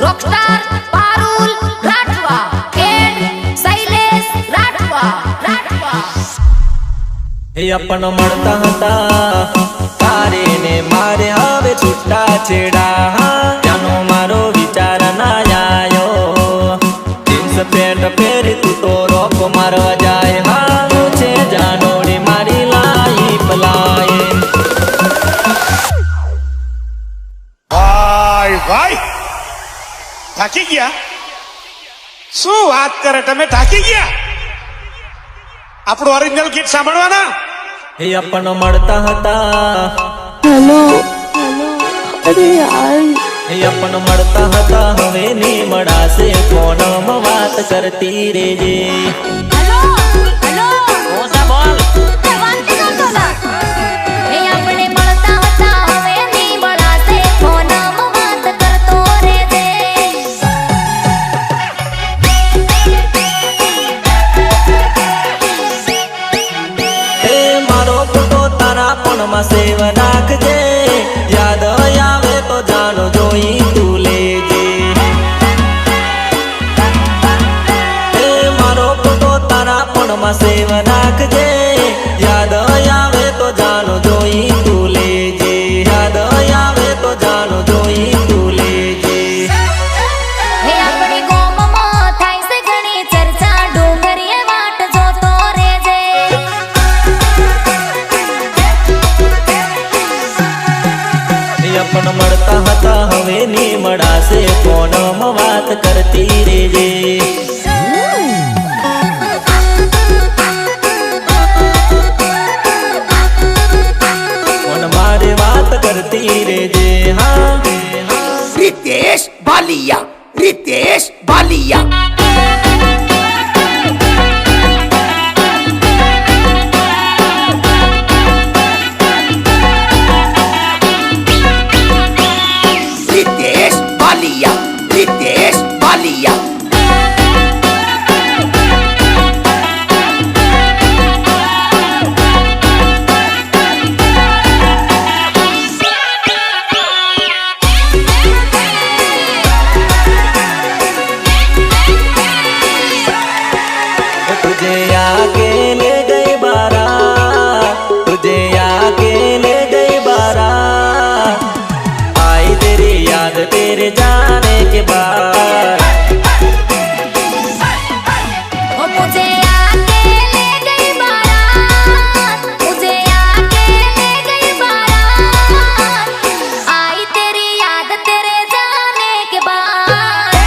Rockstar Parul Rathwa and Shailesh Rathwa Rathwa. हे अपन मरता हता तारे ने मारे हवे छूटा छेड़ा जानो मारो विचार ना आयो जींस पेंट पेरी तू तो रोक मारवा जाए हाँ छे जानोड़ी मारी लाई पलाए। ભાઈ ભાઈ થાકી ગયા શું વાત કરે તમે થાકી ગયા આપણું ઓરિજિનલ ગીત સાંભળવાના। हे अपन मरता हता हेलो हेलो अरे यार हे अपन मरता हता हवे नी मड़ा से फोन में बात करती रे जे। हेलो हेलो ओसा बोल ए वांती न तोला ए अपने मळता होता हवे नी बळा से फोन में बात करतो रे दे। हे मारो फोटो तारा पण में सेव राखजे याद आवे तो जानो जोई तू लेजे। हे मारो फोटो तारा पण में सेव राखजे याद आवे तो जानो जोई तू लेजे याद आवे तो जानो जोई तू लेजे। हे अपनी गोम में थाई से घणी चर्चा डोंगरिये वाट जोतो रे जे। हे अपन मरता हता हवे नी मड़ा से फोन में बात करती रे जे। फोन मारे बात करती रे जे हाँ। रितेश बालिया रितेश बालिया रितेश बालिया रितेश बालिया तुझे आके ले गई बारा तुझे आके ले गई बारा आई तेरी याद तेरे जाने के बाद। ओ मुझे आके ले गई बारात मुझे आके ले गई बारात आई तेरी याद तेरे जाने के बाद।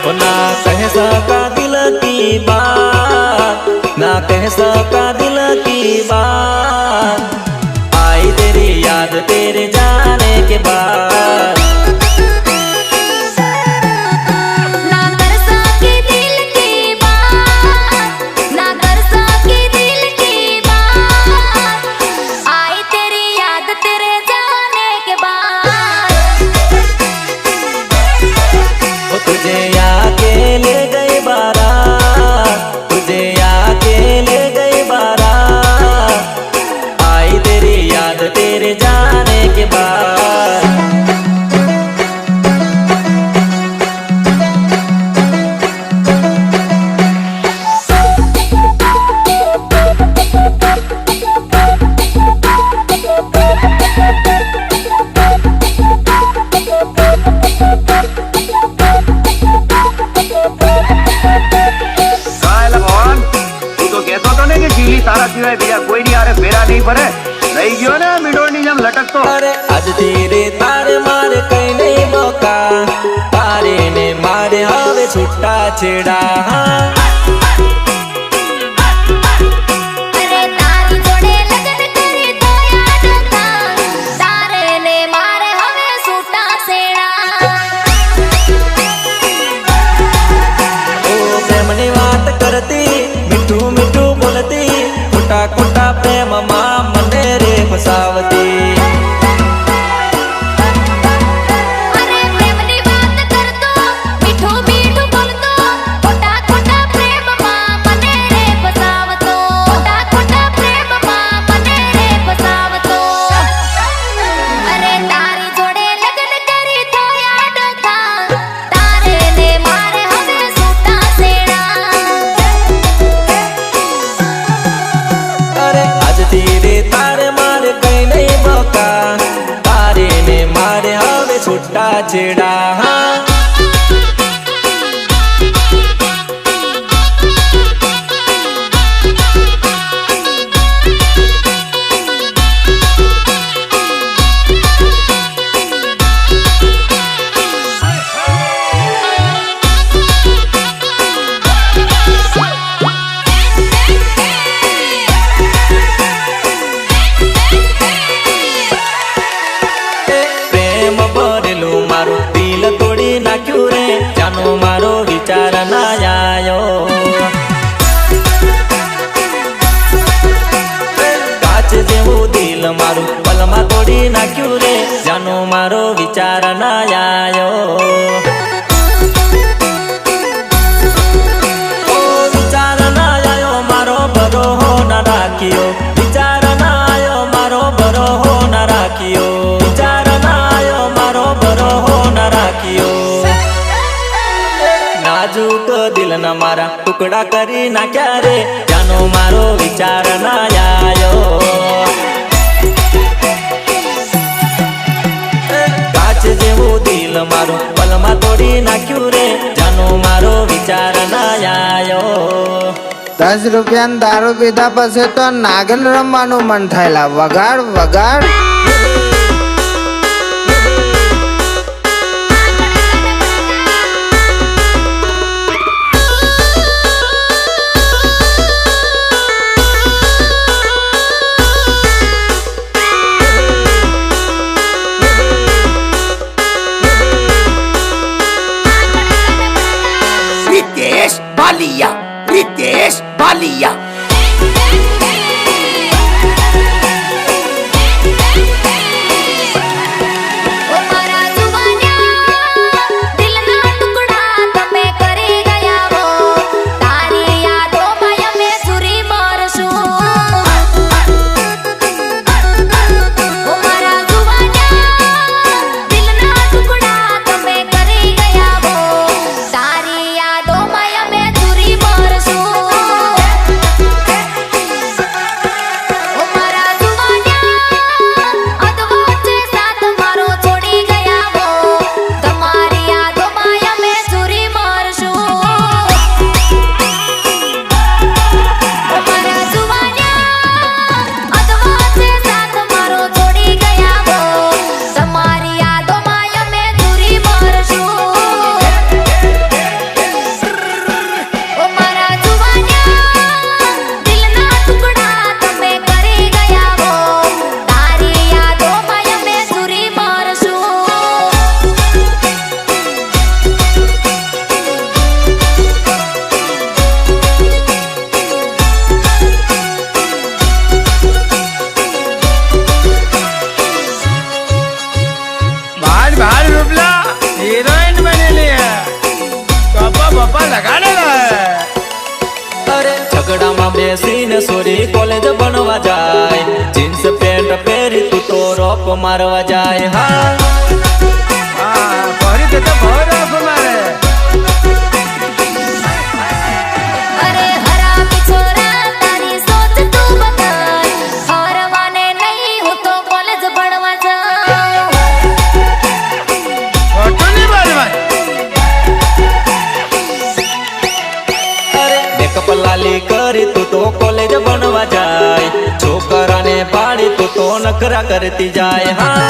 ओ ना कह सका दिल की बात ना कह सका दिल की बात आई तेरी याद तेरे जाने के बाद। ना कर सकी दिल की बात ना कर सकी दिल की बात आई तेरी याद तेरे जाने के बाद। ओ तुझे आके ले गई बारा तुझे आके ले गई बारा आई तेरी याद तेरे जाने के बाद। भगवान तू तो कहता तो नहीं कि जीली तारा सिवाय भैया कोई नहीं आ रहे फेरा नहीं पड़े रही गयो ना मिडोनी जम लटक तो। अरे आज तेरे तारे मारे कहीं नहीं मौका तारे ने मारे हवे छुट्टा छेड़ा अरे तारी जोड़े लगन करी तो याद था तारे ने मारे हमें सूटा सेड़ा। ओ प्रेम ने बात करती मिठू मिठू बोलती खोटा खोटा प्रेम माँ मने रे फसावती। अरे प्रेम नी बात कर दो मिठू मिठू बोल दो खोटा खोटा છેડા જાનો મારો વિચાર ના આયો કાચ જેવું દિલ મારું પલમાં તોડી નાખ્યું રે જાનો મારો વિચાર ના આયો વિચાર ના આયો મારો ભરોહો ના રાખ્યો વિચાર ના આયો મારો ભરોહો ના રાખ્યો વિચાર ના આયો મારો ભરોહો ના રાખ્યો નાજુક દિલ ના મારા ટુકડા કરી નાખ્યા રે જાનો મારો વિચાર ના આયો કાચ જેવું દિલ મારું પલમાં તોડી નાખ્યું રે જાનો મારો વિચાર ના આયો 10 રૂપિયાનો દારૂ પીધા પછી તો નાગલ રમવાનું મન થયેલા વગાડ વગાડ Ritesh Balia हीरोइन बनेली है पापा पापा लगाडेला है अरे झगડામાં બેસીને સોરી કોલેજ બનવા જાય જીન્સ પેન્ટ પહેરી તું તો રોપ મારવા જાય હા ફરી તે તો બહુ રોપ મારે અરે હરામી છોરા તારી સોચ તું બતાય હરવાને નહીં હું તો કોલેજ ભણવા જાઉં ફોટો નહીં બોલવાય અરે મેકઅપ લાલી કરી તું તો કોલેજ બનવા જાય છોકરાને પાડી તું તો નખરા કરતી જાય હા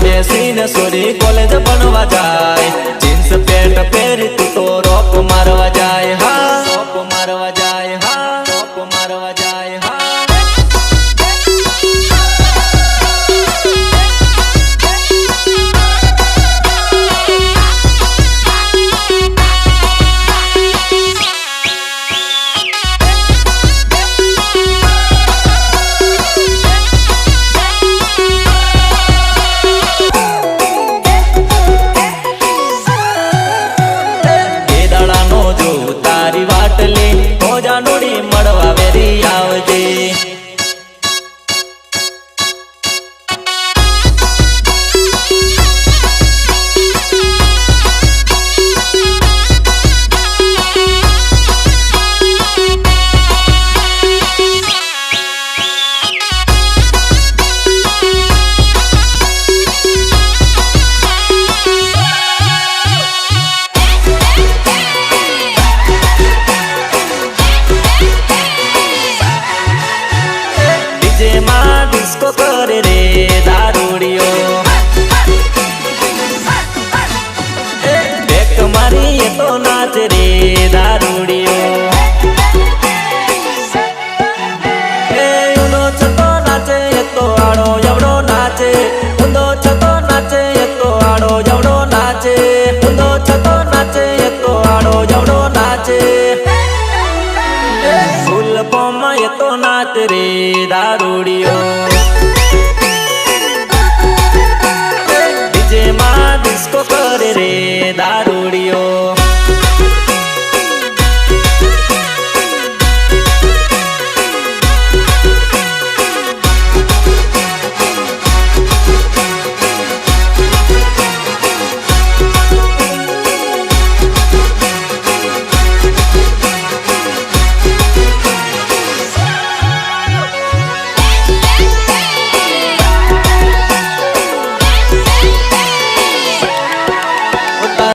બેસીને સોરી કોલેજ બનવા જાય જીન્સ પેન્ટ પહેરી તું તો રોપ મારવા જાય હા રોપ મારવા જાય હા રે દારૂડિયો